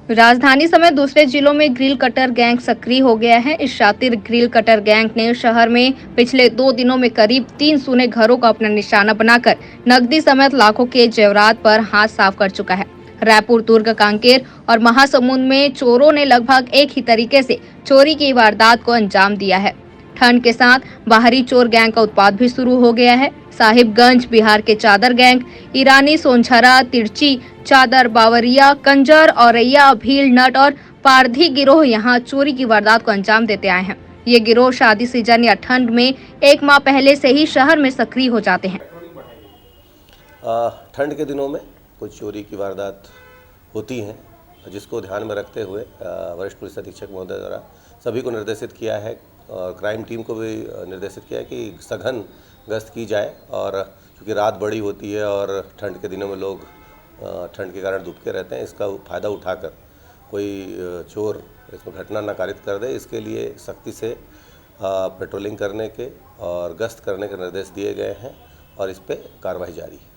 राजधानी समेत दूसरे जिलों में ग्रिल कटर गैंग सक्रिय हो गया है। इस शातिर ग्रिल कटर गैंग ने शहर में पिछले 2 दिनों में करीब 3 सूने घरों को अपना निशाना बनाकर नकदी समेत लाखों के जेवरात पर हाथ साफ कर चुका है। रायपुर, दुर्ग, कांकेर और महासमुंद में चोरों ने लगभग एक ही तरीके से चोरी की वारदात को अंजाम दिया है। ठंड के साथ बाहरी चोर गैंग का उत्पात भी शुरू हो गया है। साहिबगंज बिहार के चादर गैंग, ईरानी, सोनझरा, तिरची, चादर, बावरिया, कंजर, औरैया, भील, नट और पारधी गिरोह यहाँ चोरी की वारदात को अंजाम देते आए हैं। ये गिरोह शादी सीजन या ठंड में 1 माह पहले से ही शहर में सक्रिय हो जाते हैं। ठंड के दिनों में कुछ चोरी की वारदात होती हैं, जिसको ध्यान में रखते हुए वरिष्ठ पुलिस अधीक्षक महोदय द्वारा सभी को निर्देशित किया है और क्राइम टीम को भी निर्देशित किया है कि सघन गश्त की जाए। और क्योंकि रात बड़ी होती है और ठंड के दिनों में लोग ठंड के कारण दुबके रहते हैं, इसका फ़ायदा उठाकर कोई चोर इसमें घटना न कारित कर दे, इसके लिए सख्ती से पेट्रोलिंग करने के और गश्त करने के निर्देश दिए गए हैं और इस पर कार्रवाई जारी है।